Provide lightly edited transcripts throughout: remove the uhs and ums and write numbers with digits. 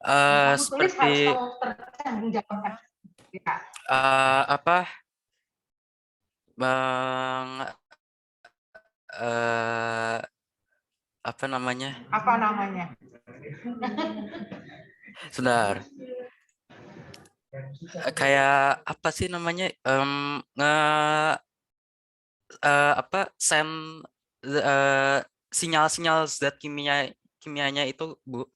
Kamu tulis Seperti harus kamu bertanggung jawabkan. Ya. apa bang apa namanya? Apa namanya? Sebentar. Kayak apa sih namanya? Nge apa sinyal-sinyal zat kimianya itu, Bu.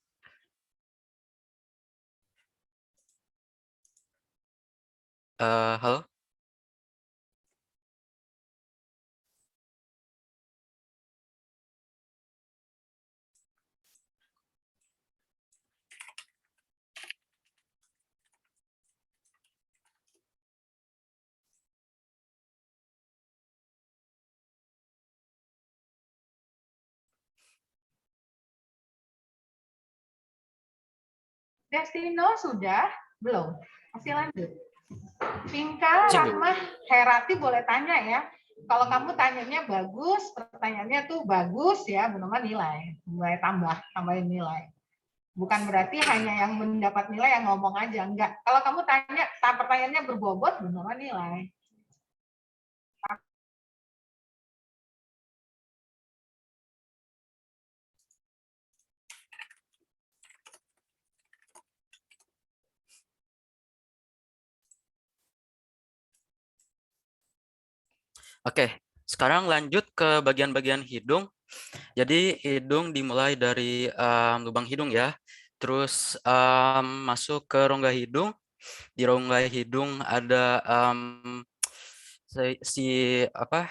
Halo. Destino sudah? Belum? Masih lanjut. Pinka, Sing, Bu. Rahmah, Herati boleh tanya ya. Kalau kamu tanyanya bagus, pertanyaannya tuh bagus ya, benar nilai. Mulai tambahin nilai. Bukan berarti hanya yang mendapat nilai yang ngomong aja, enggak. Kalau kamu tanya, pertanyaannya berbobot, benar nilai. Oke, sekarang lanjut ke bagian-bagian hidung. Jadi hidung dimulai dari lubang hidung ya. Terus masuk ke rongga hidung. Di rongga hidung ada si apa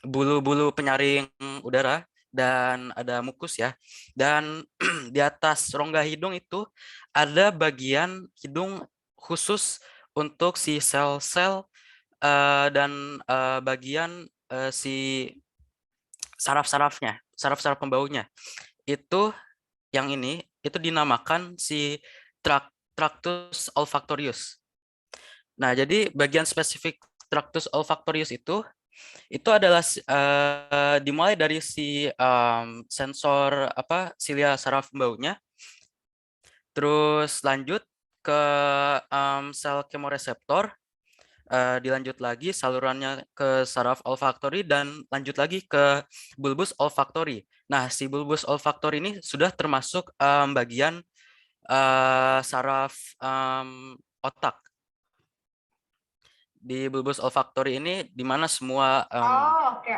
bulu-bulu penyaring udara dan ada mukus ya. Dan di atas rongga hidung itu ada bagian hidung khusus untuk si sel-sel dan bagian si saraf-sarafnya, saraf-saraf pembaunya. Itu yang ini itu dinamakan si tractus olfactorius. Nah, jadi bagian spesifik tractus olfactorius itu adalah dimulai dari si sensor apa silia saraf pembaunya, terus lanjut ke sel kemoreseptor, dilanjut lagi salurannya ke saraf olfaktori dan lanjut lagi ke bulbus olfaktori. Nah, si bulbus olfaktori ini sudah termasuk bagian saraf otak. Di bulbus olfaktori ini di mana semua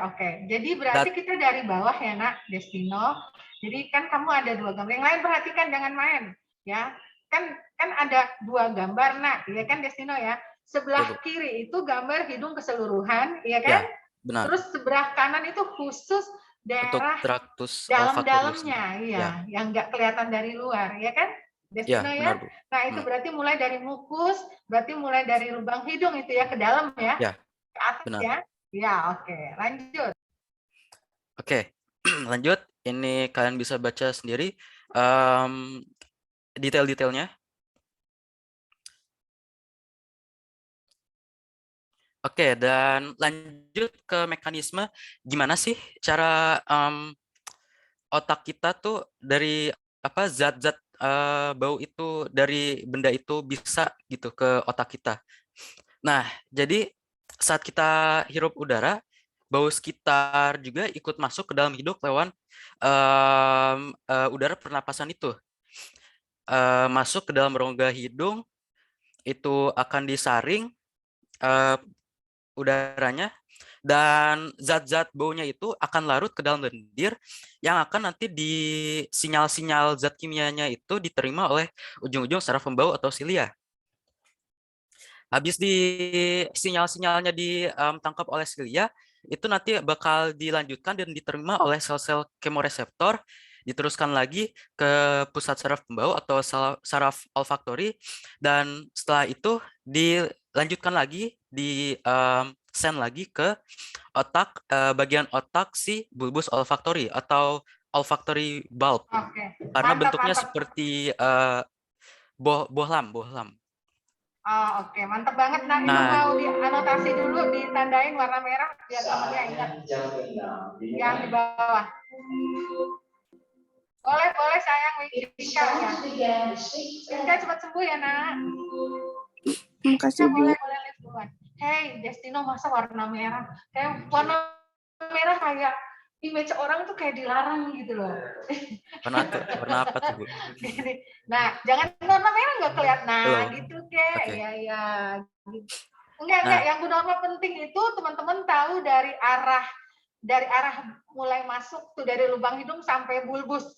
Oke. Jadi berarti kita dari bawah ya, Nak, Destino. Jadi kan kamu ada dua gambar. Yang lain perhatikan, jangan main, ya. Kan ada dua gambar, Nak, ya kan, Destino ya. ya, Sebelah Bu. kiri itu gambar hidung keseluruhan, ya kan? Ya, benar. Terus sebelah kanan itu khusus Untuk daerah tractus olfaktoriusnya. dalam-dalamnya, iya, Ya, yang nggak kelihatan dari luar, ya kan, ya, Destino ya. benar, Bu. Nah itu berarti mulai dari mukus, berarti mulai dari lubang hidung itu ya ke dalam ya, Ya, ke atas benar. ya. Ya oke, lanjut. Oke, lanjut. Ini kalian bisa baca sendiri em, detail-detailnya. Oke, dan lanjut ke mekanisme gimana sih cara otak kita tuh dari apa zat-zat bau itu dari benda itu bisa gitu ke otak kita. Nah, jadi saat kita hirup udara, bau sekitar juga ikut masuk ke dalam hidung lewat udara pernapasan itu. Masuk ke dalam rongga hidung, itu akan disaring eh, udaranya, dan zat-zat baunya itu akan larut ke dalam lendir yang akan nanti di sinyal-sinyal zat kimianya itu diterima oleh ujung-ujung saraf pembau atau silia. Habis di sinyal-sinyalnya ditangkap oleh silia, itu nanti bakal dilanjutkan dan diterima oleh sel-sel kemoreseptor, diteruskan lagi ke pusat saraf pembau atau saraf olfaktori, dan setelah itu dilanjutkan lagi di send lagi ke otak, bagian otak si bulbus olfaktori atau olfactory bulb, Oke, karena mantap bentuknya mantap. seperti bohlam. Oke, mantap banget. Nah itu Nah, mau dianotasi dulu, ditandain warna merah biar temennya ingat. Yang di bawah. Boleh sayang, Winka ya. Winka cepat sembuh ya, Nak. Makasih, Bu. Boleh lihat duluan. Hey, Destino masa warna merah? Kayak warna merah kayak image orang tuh kayak dilarang gitu loh. Warna apa tuh, Bu? Nah, jangan warna merah nggak kelihatan. Nah, Belum. gitu kek. Oke. Ya. Enggak. Yang benar-benar penting itu teman-teman tahu dari arah mulai masuk tuh dari lubang hidung sampai bulbus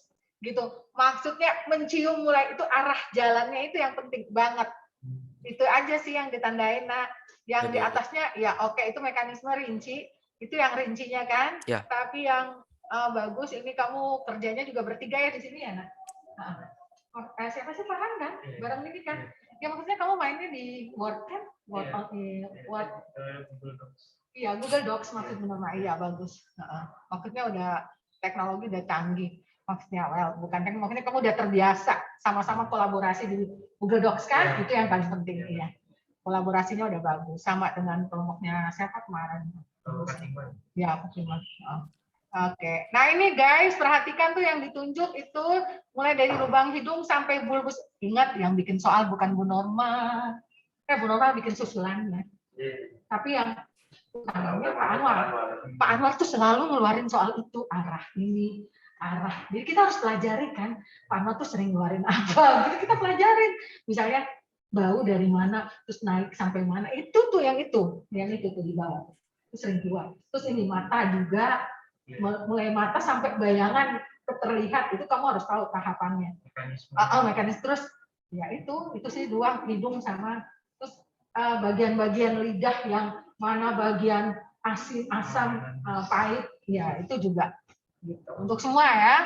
gitu. Maksudnya mencium mulai itu arah jalannya itu yang penting banget. Itu aja sih yang ditandain. Nah, yang di atasnya ya oke, itu mekanisme rinci, itu yang rincinya kan. Ya. Tapi yang bagus ini kamu kerjanya juga bertiga ya di sini ya, Nak. Siapa sih Farhan kan? Bareng ini kan. Ya maksudnya kamu mainnya di Word kan? Word. Iya, Google Docs maksudnya. Iya, bagus. Maksudnya udah teknologi udah canggih. Maksudnya, maksudnya kamu udah terbiasa sama-sama kolaborasi di Google Docs kan? Itu yang paling penting ya. Kolaborasinya udah bagus. Sama dengan kelompoknya siapa kemarin? Ya, Fatimah. Oke. Nah ini guys, perhatikan tuh yang ditunjuk itu mulai dari lubang hidung sampai bulbus. Ingat yang bikin soal bukan Bu Norma. Bu Norma bikin susulannya. Tapi yang utamanya Pak Anwar. Pak Anwar tuh selalu ngeluarin soal itu, arah ini, arah. Jadi kita harus pelajari kan, Pak Anwar tuh sering ngeluarin apa. Jadi kita pelajarin. Misalnya bau dari mana, terus naik sampai mana. Itu tuh yang itu tuh di bawah. Itu sering keluar. Terus ini mata juga, mulai mata sampai bayangan terlihat, itu kamu harus tahu tahapannya. Mekanisme terus ya itu sih dua, hidung sama terus bagian-bagian lidah yang mana bagian asin, asam, pahit, ya itu juga gitu. Untuk semua ya.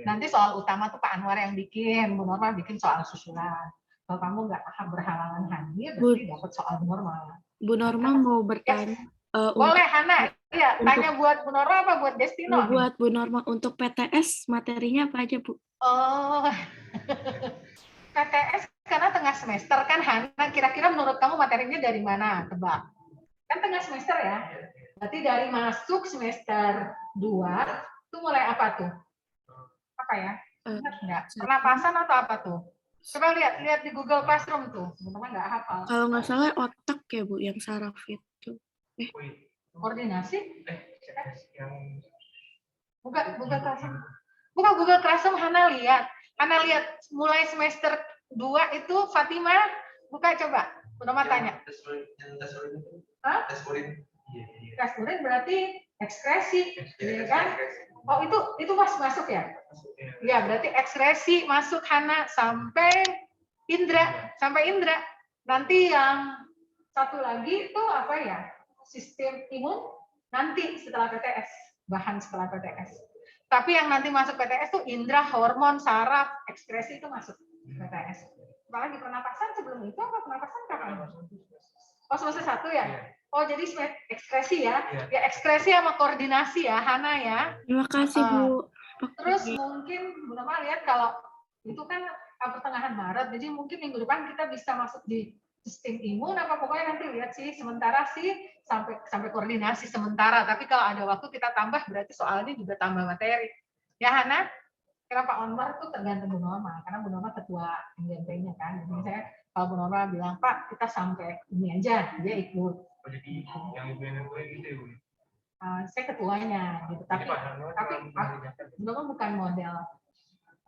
Nanti soal utama tuh Pak Anwar yang bikin, Bu Norma bikin soal susulan. Kalau kamu nggak berhalangan hadir, berarti dapat soal normal. Bu Norma mau bertanya. Boleh, Hana. Iya, tanya buat Bu Norma apa buat Destino? Buat Bu Norma, untuk PTS materinya apa aja, Bu? Oh, PTS karena tengah semester kan, Hana. Kira-kira menurut kamu materinya dari mana? Tebak. Kan tengah semester ya. Berarti dari masuk semester 2, itu mulai apa tuh? Apa ya? Ingat nggak? Pernapasan atau apa tuh? Coba lihat di Google Classroom tuh. Teman-teman nggak hafal. Kalau nggak salah otak ya, Bu, yang saraf itu. Koordinasi? Bukan Google Classroom. Bukan Google Classroom, Hana lihat mulai semester 2 itu Fatimah buka coba. Bernama tanya. Hah? Tes urin berarti ekskresi, ya kan? Oh itu masuk ya? Ya berarti ekskresi masuk Hana sampai indra. Nanti yang satu lagi itu apa ya? Sistem imun nanti setelah PTS, bahan setelah PTS. Tapi yang nanti masuk PTS itu indra, hormon, saraf, ekskresi itu masuk PTS. Apalagi pernapasan sebelum itu apa pernapasan kapan? Oh semester 1 ya? Oh jadi ekskresi ya? Ya ekskresi sama koordinasi ya, Hana ya. Terima kasih, Bu. Terus mungkin Bu Nama lihat kalau itu kan pertengahan Maret, jadi mungkin minggu depan kita bisa masuk di sistem imun apa pokoknya nanti lihat sih sementara sih sampai koordinasi sementara, tapi kalau ada waktu kita tambah berarti soalnya juga tambah materi ya Hana. Karena Pak Onwar tuh tergantung Bu Norma karena Bu Norma ketua MGMP-nya kan, jadi saya kalau Bu Norma bilang Pak kita sampai ini aja dia ikut. Jadi yang ibu gitu ya, saya ketuanya gitu, tapi Bu Norma bukan model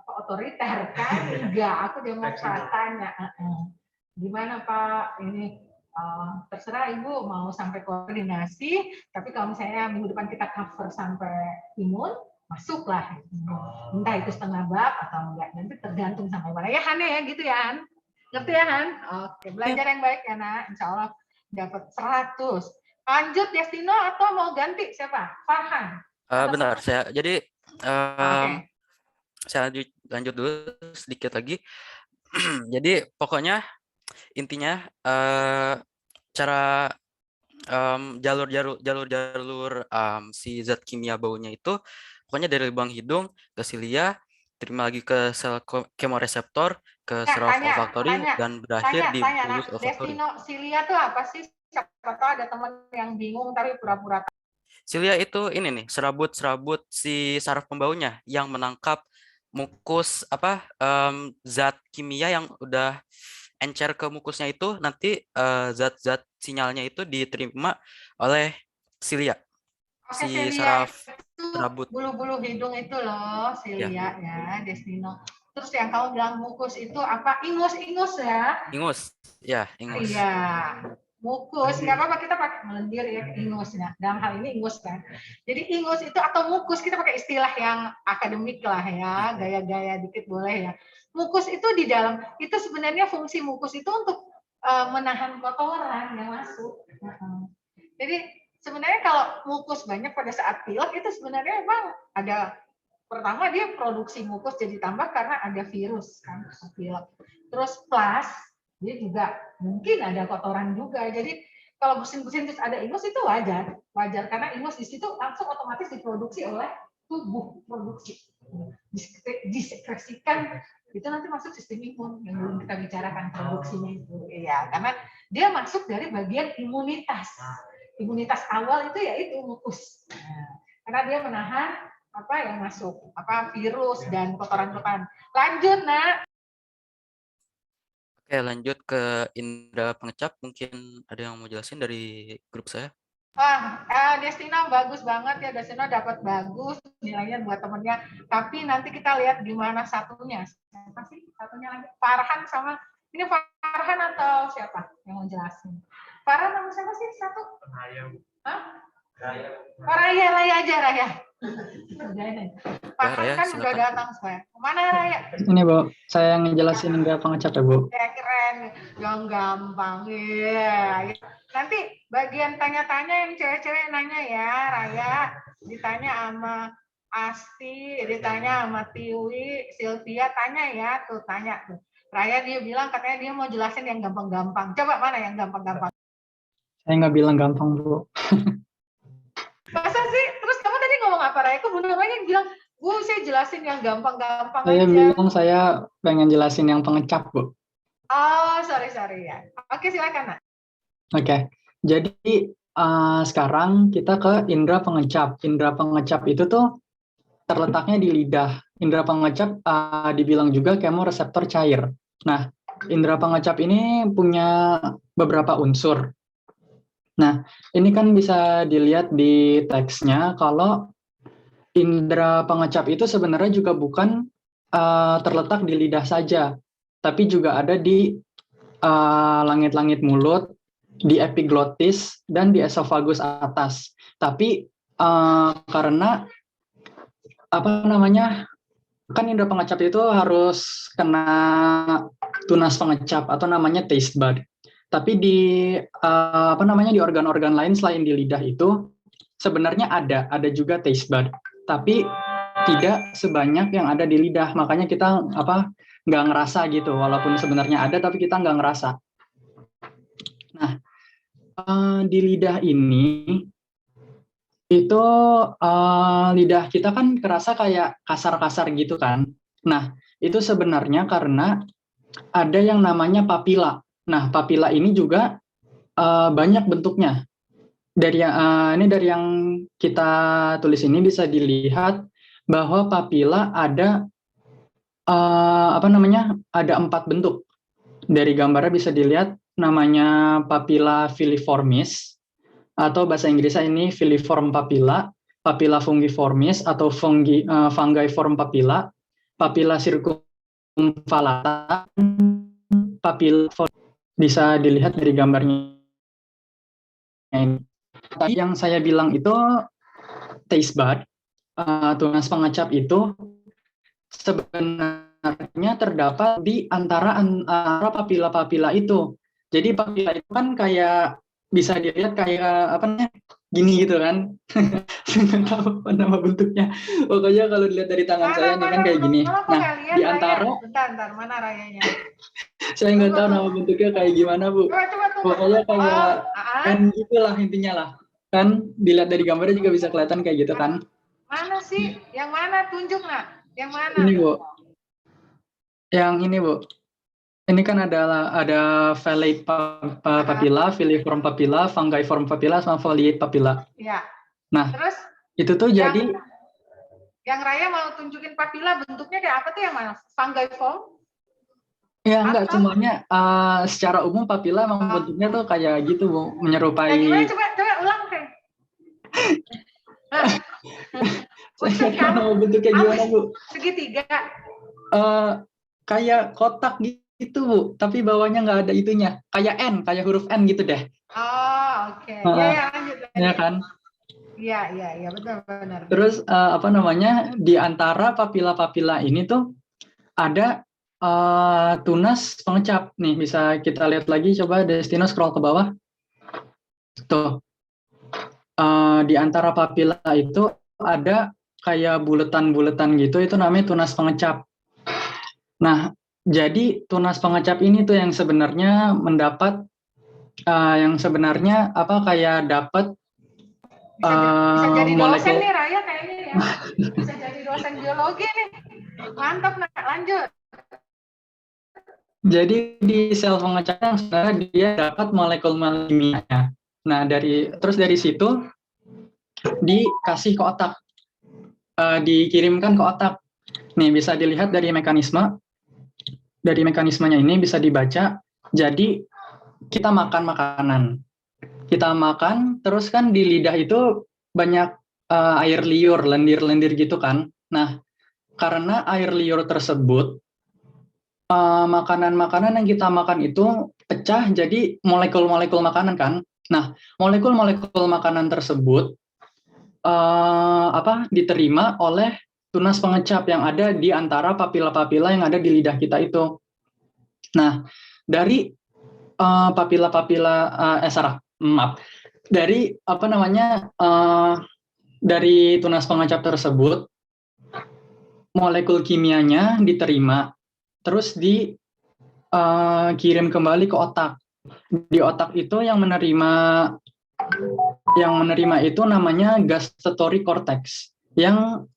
otoriter kan, enggak, aku demokrat tanya. Gimana Pak, ini terserah Ibu mau sampai koordinasi, tapi kalau misalnya minggu depan kita cover sampai imun, masuklah. Entah itu setengah bab atau enggak, nanti tergantung sampai mana. Ya Han ya, gitu ya Han? Ngerti ya Han? Oke, belajar yang baik ya nak, insya Allah dapat 100. Lanjut Destino atau mau ganti siapa? Farhan? Benar, jadi saya lanjut dulu sedikit lagi. Jadi pokoknya intinya cara jalur si zat kimia baunya itu pokoknya dari lubang hidung ke silia, terima lagi ke sel kemoreseptor, ke saraf olfaktori dan berakhir di bulbus olfaktori. Destino, silia itu apa sih? Siapa tahu ada teman yang bingung tapi pura-pura. Silia itu ini nih, serabut si saraf pembaunya yang menangkap mukus zat kimia yang udah encer ke mukusnya itu nanti zat-zat sinyalnya itu diterima oleh silia, Oke, si Celia saraf itu serabut. bulu-bulu hidung itu loh, Ya, Celia ya, Destino. Terus yang kamu bilang mukus itu apa? Ingus-ingus ya? ingus. Ya, ingus. Iya, mukus, nggak apa-apa kita pakai melendir ya, ingus ya. Dalam hal ini ingus kan. Jadi ingus itu atau mukus kita pakai istilah yang akademik lah ya, gaya-gaya dikit boleh ya. Mukus itu di dalam, itu sebenarnya fungsi mukus itu untuk menahan kotoran yang masuk. Jadi sebenarnya kalau mukus banyak pada saat pilek itu sebenarnya memang ada, pertama dia produksi mukus jadi tambah karena ada virus kan pilek. Terus plus dia juga mungkin ada kotoran juga. Jadi kalau bersin-bersin terus ada ingus itu wajar, wajar karena ingus di situ langsung otomatis diproduksi oleh tubuh, produksi, disekresikan, itu nanti masuk sistem imun yang belum kita bicarakan produksinya itu. Iya, karena dia masuk dari bagian imunitas. Imunitas awal itu yaitu mukus. Nah, karena dia menahan apa yang masuk, apa virus dan kotoran-kotoran. Lanjut, Nak. Oke, lanjut ke indera pengecap. Mungkin ada yang mau jelasin dari grup saya? Destina bagus banget ya, Destina dapat bagus nilainya buat temennya. Tapi nanti kita lihat gimana satunya. Siapa sih satunya lagi? Farhan sama ini Farhan atau siapa yang mau jelasin? Farhan sama siapa sih satu? Hah? Raya aja Raya. Farhan Raya, kan udah silakan. datang saya. Mana Raya? Ini Bu, saya yang ngejelasin indera pengecap ya Bu. Ya keren, yang gampang. Iya. Nanti bagian tanya-tanya yang cewek-cewek nanya ya, Raya. Ditanya sama Asti, ditanya sama Tiwi, Sylvia, tanya ya, tuh tanya tuh. Raya dia bilang katanya dia mau jelasin yang gampang-gampang. Coba mana yang gampang-gampang? Saya nggak bilang gampang Bu. Masa sih? Terus kamu tadi ngomong apa, Raya? Kok bener aja yang bilang, Bu, saya jelasin yang gampang-gampang Saya aja. bilang saya pengen jelasin yang pengecap Bu. Oh, sorry ya. Oke, silakan, Nak. Oke, jadi sekarang kita ke indera pengecap. Indera pengecap itu tuh terletaknya di lidah. Indera pengecap dibilang juga kemoreseptor cair. Nah, indera pengecap ini punya beberapa unsur. Nah, ini kan bisa dilihat di teksnya kalau indera pengecap itu sebenarnya juga bukan terletak di lidah saja, tapi juga ada di langit-langit mulut, di epiglotis, dan di esofagus atas. Tapi karena kan indera pengecap itu harus kena tunas pengecap atau namanya taste bud. Tapi di di organ-organ lain selain di lidah itu sebenarnya ada juga taste bud, tapi tidak sebanyak yang ada di lidah. Makanya kita nggak ngerasa gitu, walaupun sebenarnya ada tapi kita nggak ngerasa. Nah, di lidah ini itu lidah kita kan kerasa kayak kasar-kasar gitu kan. Nah, itu sebenarnya karena ada yang namanya papila. Nah, papila ini juga banyak bentuknya. Dari yang kita tulis ini bisa dilihat bahwa papila ada ada 4 bentuk. Dari gambarnya bisa dilihat namanya papila filiformis, atau bahasa Inggrisnya ini filiform papilla, papilla fungiformis atau fungiform papilla, papilla circumvallata, papilla bisa dilihat dari gambarnya ini. Yang saya bilang itu taste bud, tunas pengecap itu sebenarnya terdapat di antara papila-papila itu. Jadi papila itu kan kayak bisa dilihat kayak gini gitu kan. Nggak tahu apa nama bentuknya. Pokoknya kalau dilihat dari tangan saya ini kan kayak gini. Nah, di antara bentar, mana Rayanya? Saya nggak tahu nama bentuknya kayak gimana Bu. Coba. Pokoknya kayak kan itulah intinya lah. Kan dilihat dari gambarnya juga bisa kelihatan kayak gitu kan. Mana sih? Yang mana? Tunjuk, Nak. Yang mana? Ini Bu. Yang ini Bu. Ini kan ada foliate papilla, filiform papilla, fungiform papilla, sama foliate papilla. Iya. Nah, terus itu tuh jadi Yang Raya mau tunjukin papila bentuknya kayak apa tuh yang mana? Fungiform? Ya enggak, Atau semuanya secara umum papila emang bentuknya tuh kayak gitu Bu, ya menyerupai. gimana coba ulang kayak. Saya Maksud nggak tahu kamu nama bentuknya gimana Bu. segitiga. Eh, Kayak kotak gitu Bu, tapi bawahnya nggak ada itunya. Kayak N, kayak huruf N gitu deh. Oh, oke. Heeh, Ya lanjut ya tadi. kan. Iya, benar. Terus apa namanya, di antara papila-papila ini tuh ada tunas pengecap nih, bisa kita lihat lagi, coba Destino scroll ke bawah tuh. Di antara papila itu ada kayak buletan-buletan gitu, itu namanya tunas pengecap. Nah, jadi tunas pengecap ini tuh yang sebenarnya mendapat yang sebenarnya apa kayak dapat Bisa jadi dosen molekul. nih Raya kayaknya ya. Bisa jadi dosen biologi nih. Mantap, nak lanjut. Jadi di sel pengecap sebenarnya dia dapat molekul-molekul kimianya. Nah, terus dari situ dikasih ke otak, dikirimkan ke otak. Nih bisa dilihat dari mekanisme. Dari mekanismenya ini bisa dibaca. Jadi kita makan makanan. Kita makan, terus kan di lidah itu banyak air liur, lendir-lendir gitu kan. Nah, karena air liur tersebut, makanan-makanan yang kita makan itu pecah jadi molekul-molekul makanan kan. Nah, molekul-molekul makanan tersebut diterima oleh tunas pengecap yang ada di antara papila-papila yang ada di lidah kita itu. Nah, dari dari apa namanya, dari tunas pengecap tersebut, molekul kimianya diterima, terus dikirim kembali ke otak. Di otak itu yang menerima itu namanya gustatory cortex. Yang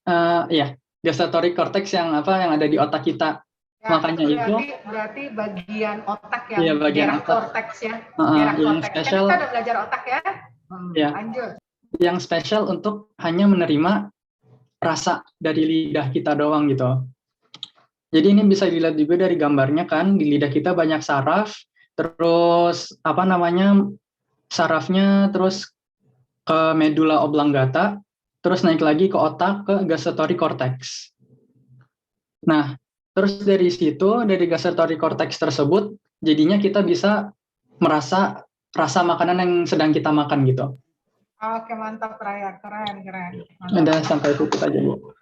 gustatory cortex yang ada di otak kita. Ya, Makanya berarti bagian otak yang iya, bagian daerah otak. korteks ya. Yang Korteks. spesial, Kita udah belajar otak ya. Ya. Lanjut. Yang spesial untuk hanya menerima rasa dari lidah kita doang gitu. Jadi ini bisa dilihat juga dari gambarnya kan, di lidah kita banyak saraf, terus sarafnya terus ke medula oblongata, terus naik lagi ke otak, ke gustatory cortex. Nah, terus dari situ, dari gustatory cortex tersebut, jadinya kita bisa merasa rasa makanan yang sedang kita makan gitu. Oke, mantap Raya, keren. Udah sampai itu aja Bu.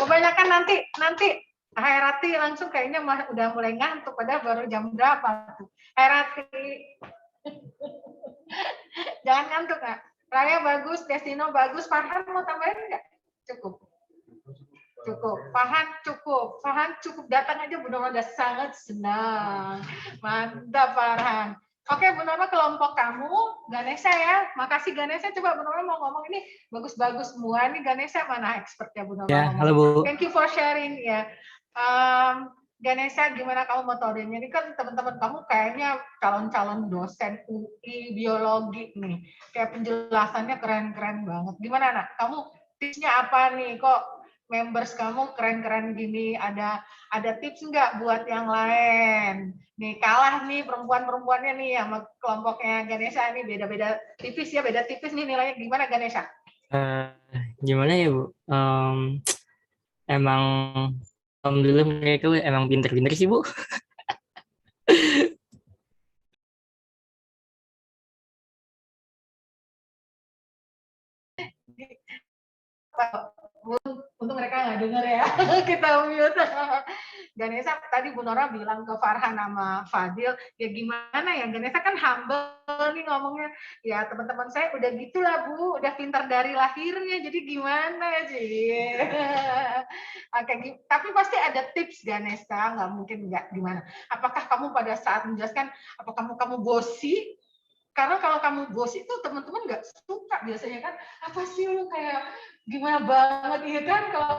Kebanyakan nanti Hairati langsung kayaknya udah mulai ngantuk, padahal baru jam berapa tuh. Hairati, jangan ngantuk nggak? Raya bagus, Destino bagus, Farhan mau tambahin nggak? Cukup. Farhan cukup datang aja Bu Norma udah sangat senang. Mantap Farhan. Oke Bu Norma, kelompok kamu Ganesha ya. Makasih Ganesha, coba Bu Norma mau ngomong ini bagus-bagus semua. Ini Ganesha mana expertnya Bu Norma Ya, ngomong. halo Bu. Thank you for sharing ya. Ganesha, gimana kamu metodenya? Ini kan teman-teman kamu kayaknya calon-calon dosen UI biologi nih. Kayak penjelasannya keren-keren banget. Gimana nak? Kamu tipsnya apa nih? Kok members kamu keren-keren gini? Ada tips nggak buat yang lain? Nih kalah nih perempuan-perempuannya nih sama kelompoknya Ganesha ini beda-beda tipis ya, beda tipis nih nilainya. Gimana Ganesha? Gimana ya Bu? Emang alhamdulillah mereka emang pinter-pinter sih Bu. Untuk mereka nggak dengar ya, kita mute. Ganesha tadi Bu Nora bilang ke Farhan sama Fadil, ya gimana ya, Ganesha kan humble nih ngomongnya, ya teman-teman saya udah gitulah Bu, udah pintar dari lahirnya, jadi gimana sih? Oke, tapi pasti ada tips Ganesha, nggak mungkin nggak gimana. Apakah kamu pada saat menjelaskan, apa kamu bosi? Karena kalau kamu bosi itu teman-teman nggak suka biasanya kan, apa sih lu kayak gimana banget gitu kan, kalau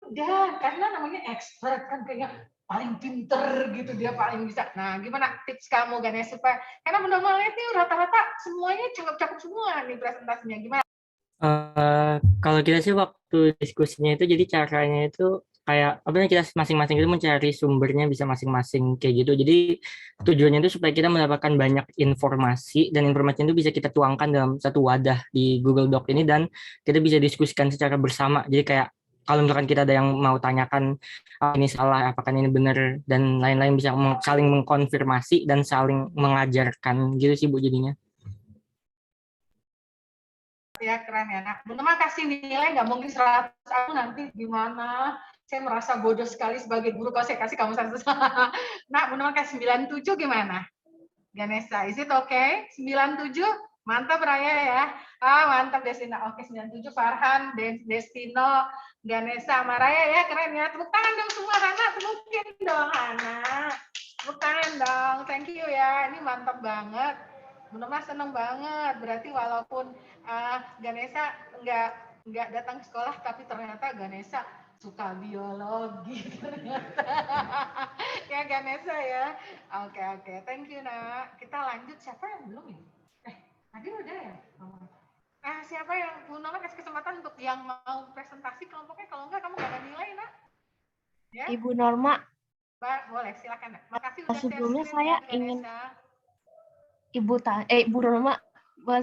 udah karena namanya expert kan kayak paling pinter gitu, dia paling bisa. Nah gimana tips kamu Ganesha supaya, karena menurut lihat nih rata-rata semuanya cakep-cakep semua nih presentasinya, gimana? Kalau kita sih waktu diskusinya itu jadi caranya itu kayak apa namanya, kita masing-masing itu mencari sumbernya bisa masing-masing kayak gitu. Jadi tujuannya itu supaya kita mendapatkan banyak informasi dan informasi itu bisa kita tuangkan dalam satu wadah di Google Doc ini dan kita bisa diskusikan secara bersama. Jadi kayak kalau misalkan kita ada yang mau tanyakan ini salah, apakah ini benar dan lain-lain bisa saling mengkonfirmasi dan saling mengajarkan gitu sih Bu jadinya. Ya keren ya. Nah, Bu Noma kasih nilai nggak mungkin 100, aku nanti gimana? Saya merasa bodoh sekali sebagai guru kalau saya kasih kamu 100. Nah, Bu Noma kasih 97 gimana? Ganesha, is it okay? 97? Mantap Raya ya. Mantap Destina. Oke, 97 Farhan, Destino, Ganesha, sama Raya ya, keren ya. Tepuk tangan dong semua, Hana. Tepukin dong, Hana. Tepuk tangan dong. Thank you ya. Ini mantap banget. Bu Noma seneng banget. Berarti walaupun Ganesha nggak datang ke sekolah, tapi ternyata Ganesha suka biologi ternyata. Ya Ganesha ya. Oke. Thank you nak. Kita lanjut. Siapa yang belum ya? Tadi udah ya. Siapa yang Bu Noma kasih kesempatan untuk yang mau presentasi kelompoknya? Kalau enggak kamu nggak ada nilai nak. Ya? Ibu Norma, Mbak, boleh silakan nak. Makasih udah sebelumnya share saya screen, ingin Ganesha. Ibu Norma,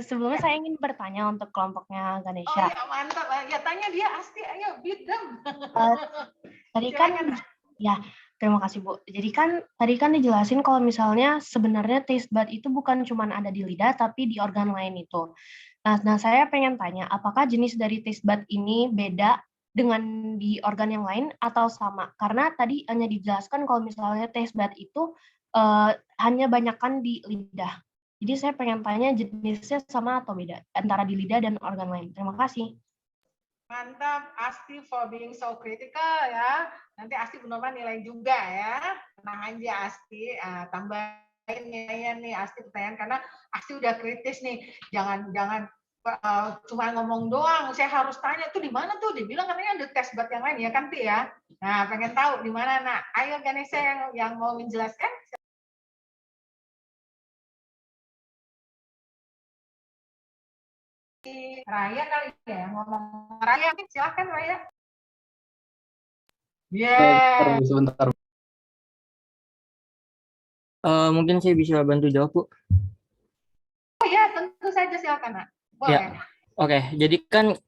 sebelumnya saya ingin bertanya untuk kelompoknya Oh Ganesha. iya mantap. Ya tanya dia Asti, ayo beat them. Tadi kan, Silakan, ya terima kasih Bu. Jadi kan tadi kan dijelasin kalau misalnya sebenarnya taste bud itu bukan cuma ada di lidah tapi di organ lain itu. Nah saya pengen tanya, apakah jenis dari taste bud ini beda dengan di organ yang lain atau sama? Karena tadi hanya dijelaskan kalau misalnya taste bud itu hanya banyakkan di lidah. Jadi saya pengen tanya jenisnya sama atau beda antara di lidah dan organ lain. Terima kasih. Mantap, Asti for being so critical ya. Nanti Asti Bu Noma nilai juga ya. Tenang aja Asti, tambahin nilainya nih Asti pertanyaan karena Asti udah kritis nih. Jangan cuma ngomong doang. Saya harus tanya tuh di mana tuh? Dibilang katanya ada tes buat yang lain ya kan Ti ya. Nah pengen tahu di mana nak. Ayo Ganesha yang mau menjelaskan. Raya kali ya ngomong. Raya silahkan Raya. Yeah. Sebentar. Mungkin saya bisa bantu jawab Bu. Oh ya, tentu saja silakan nak. Boleh. Ya. Oke, jadi kan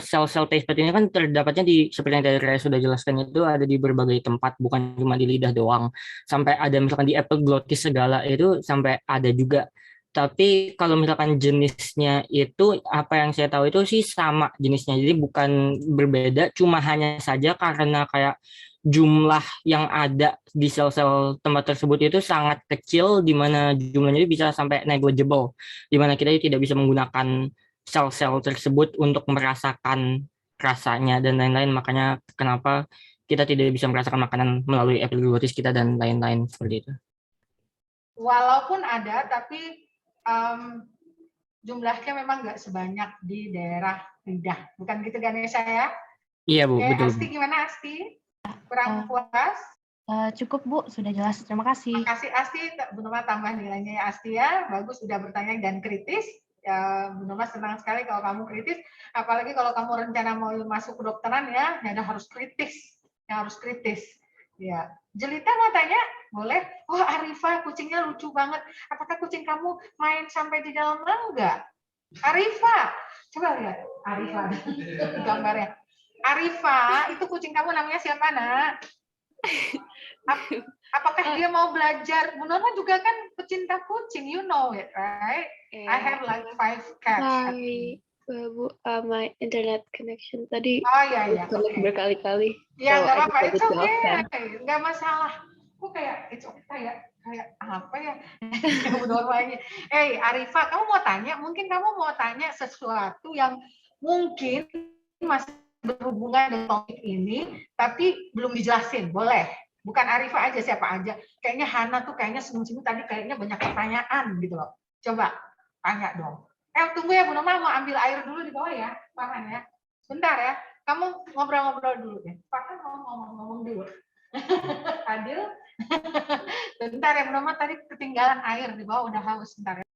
sel-sel taste bud ini kan terdapatnya di seperti yang tadi Raya sudah jelaskan itu ada di berbagai tempat, bukan cuma di lidah doang. Sampai ada misalkan di epiglottis segala itu sampai ada juga. Tapi kalau misalkan jenisnya itu apa yang saya tahu itu sih sama jenisnya. Jadi bukan berbeda, cuma hanya saja karena kayak jumlah yang ada di sel-sel tempat tersebut itu sangat kecil, di mana jumlahnya itu bisa sampai negligible, di mana kita tidak bisa menggunakan sel-sel tersebut untuk merasakan rasanya dan lain-lain. Makanya kenapa kita tidak bisa merasakan makanan melalui epiglottis kita dan lain-lain seperti itu. Walaupun ada, tapi jumlahnya memang nggak sebanyak di daerah lidah. Bukan gitu Ganesha ya? Iya Bu, Oke, betul. Asti gimana Asti? Kurang puas? Cukup Bu, sudah jelas. Terima kasih. Makasih Asti, Bu Noma tambah nilainya ya Asti ya. Bagus sudah bertanya dan kritis. Ya, Bu Noma senang sekali kalau kamu kritis. Apalagi kalau kamu rencana mau masuk kedokteran ya harus kritis. Harus kritis. Ya, Jelita mau tanya? Boleh? Oh, Arifa, kucingnya lucu banget. Apakah kucing kamu main sampai di dalam mangga? Arifa, coba lihat Arifa gambarnya. Arifa, itu kucing kamu namanya siapa, Nak? Apakah dia mau belajar? Bu Norma juga kan pecinta kucing, you know it, right? I have like 5 cats. Bu, my internet connection tadi Oh iya, connect berkali-kali. Ya nggak So, apa-apa, it's I okay, just nggak masalah. Kok kayak it's okay kayak apa ya? Bu Norma ini. Arifa, kamu mau tanya? Mungkin kamu mau tanya sesuatu yang mungkin masih berhubungan dengan topik ini, tapi belum dijelasin. Boleh? Bukan Arifa aja, siapa aja. Kayaknya Hana tuh kayaknya senyum-senyum tadi kayaknya banyak pertanyaan gitu loh. Coba tanya dong. Tunggu ya Bu Noma, mau ambil air dulu di bawah ya, Farhan ya. Bentar ya, kamu ngobrol-ngobrol dulu deh. Farhan mau ngomong dulu. Adil, bentar ya Bu Noma, tadi ketinggalan air di bawah, udah haus, bentar ya.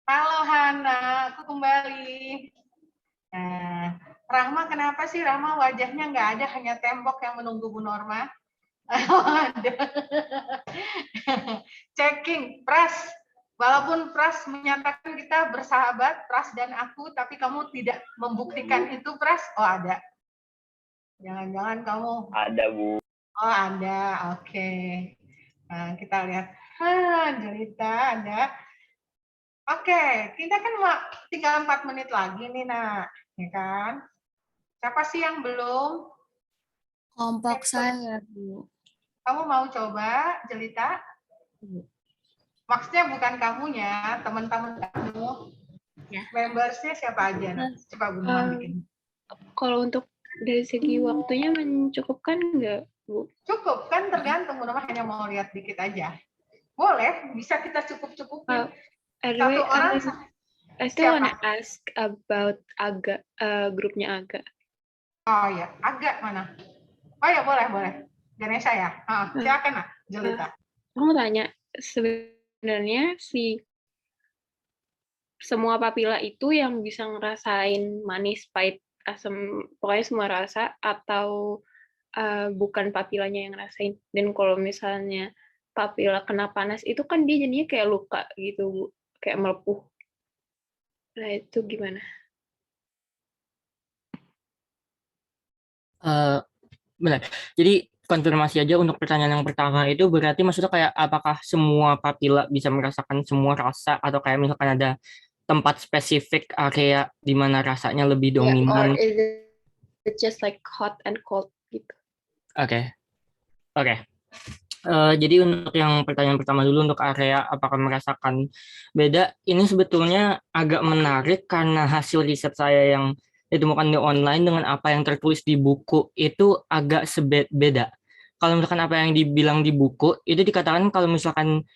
Halo Hana, aku kembali. Nah, Rahma kenapa sih Rahma wajahnya nggak ada, hanya tembok yang menunggu Bu Norma? Ada. Checking, Pras. Walaupun Pras menyatakan kita bersahabat, Pras dan aku, tapi kamu tidak membuktikan itu, Pras. Oh, ada. Jangan-jangan kamu. Ada, Bu. Oh, ada. Oke. Nah, kita lihat. Jelita ada. Oke, kita kan tinggal 4 menit lagi nih, nak. Ya kan? Siapa sih yang belum? Kelompok saya, Bu. Kamu mau coba, Jelita? Maksudnya bukan kamunya, teman-teman kamu. Ya. Membersnya siapa aja? Nah, coba Bu Norma bikin. Kalau untuk dari segi waktunya mencukupkan nggak, Bu? Cukup, kan tergantung Bu Norma hanya mau lihat dikit aja. Boleh, bisa kita cukup-cukupin. Anyway, Satu orang. I still Siapa? wanna ask about Aga, grupnya Aga. Oh ya, agak mana? Oh ya, boleh. Ganesha ya? Silakan, nak, Jelita. Aku mau tanya, sebenarnya semua papila itu yang bisa ngerasain manis, pahit, asam, pokoknya semua rasa, atau bukan papilanya yang ngerasain? Dan kalau misalnya papila kena panas itu kan dia jadinya kayak luka gitu, Bu, kayak melepuh. Nah, itu gimana? Benar. Jadi konfirmasi aja untuk pertanyaan yang pertama itu berarti maksudnya kayak apakah semua papila bisa merasakan semua rasa atau kayak misalkan ada tempat spesifik area di mana rasanya lebih dominan? Or is it just like hot and cold gitu? Oke. Jadi untuk yang pertanyaan pertama dulu untuk area apakah merasakan beda, ini sebetulnya agak menarik karena hasil riset saya yang ditemukan di online dengan apa yang tertulis di buku itu agak beda. Kalau misalkan apa yang dibilang di buku itu dikatakan kalau misalkan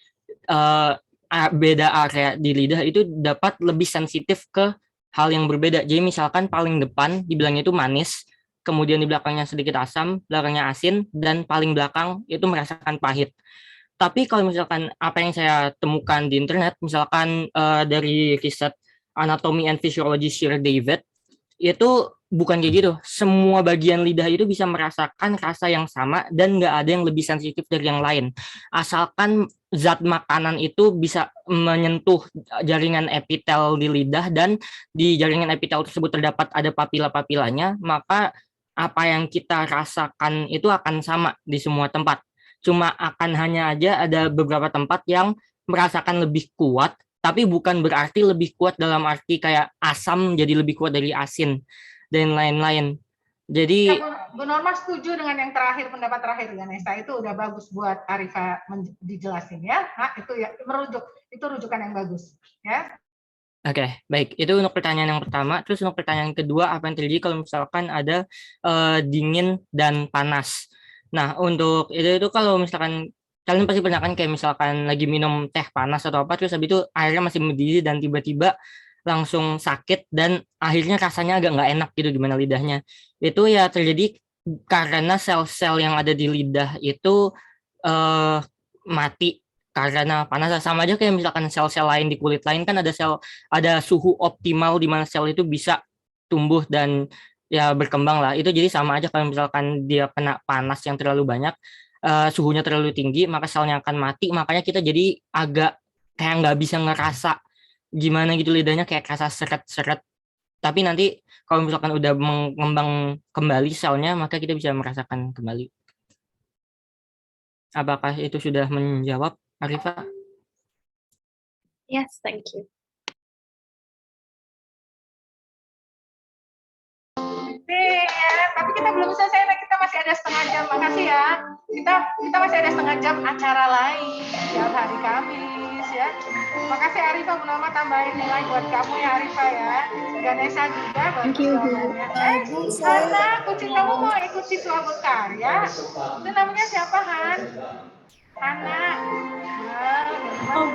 beda area di lidah itu dapat lebih sensitif ke hal yang berbeda. Jadi misalkan paling depan dibilangnya itu manis, kemudian di belakangnya sedikit asam, belakangnya asin, dan paling belakang itu merasakan pahit. Tapi kalau misalkan apa yang saya temukan di internet, misalkan dari riset Anatomy and Physiology Sir David, itu bukan kayak gitu. Semua bagian lidah itu bisa merasakan rasa yang sama dan nggak ada yang lebih sensitif dari yang lain. Asalkan zat makanan itu bisa menyentuh jaringan epitel di lidah dan di jaringan epitel tersebut terdapat ada papila-papilanya, maka apa yang kita rasakan itu akan sama di semua tempat. Cuma akan hanya aja ada beberapa tempat yang merasakan lebih kuat, tapi bukan berarti lebih kuat dalam arti kayak asam jadi lebih kuat dari asin dan lain-lain. Jadi Bu Norma setuju dengan yang terakhir, pendapat terakhir Ganesha, itu udah bagus buat Arifa dijelasin ya. Nah, itu ya itu rujukan yang bagus ya. Oke, baik. Itu untuk pertanyaan yang pertama. Terus untuk pertanyaan kedua, apa yang terjadi kalau misalkan ada dingin dan panas? Nah, untuk itu kalau misalkan kalian pasti pernah kan kayak misalkan lagi minum teh panas atau apa, terus habis itu airnya masih mendidih dan tiba-tiba langsung sakit dan akhirnya rasanya agak nggak enak gitu gimana lidahnya. Itu ya terjadi karena sel-sel yang ada di lidah itu mati karena panas. Sama aja kayak misalkan sel-sel lain di kulit lain kan ada suhu optimal di mana sel itu bisa tumbuh dan ya berkembang lah. Itu jadi sama aja kalau misalkan dia kena panas yang terlalu banyak, suhunya terlalu tinggi, maka selnya akan mati. Makanya kita jadi agak kayak nggak bisa ngerasa gimana gitu lidahnya, kayak rasa seret-seret. Tapi nanti kalau misalkan udah mengembang kembali selnya, maka kita bisa merasakan kembali. Apakah itu sudah menjawab, Arifa? Yes, thank you. Tapi kita belum selesai, kita masih ada setengah jam. Makasih ya. Kita masih ada setengah jam acara lain tiap hari Kamis ya. Makasih Arifa, Bu Norma tambahin nilai buat kamu ya Arifa ya. Ganesha juga bagus jawabannya. Karena kucing kamu mau ikut siswa berkarya. Itu namanya siapa Han? Hana.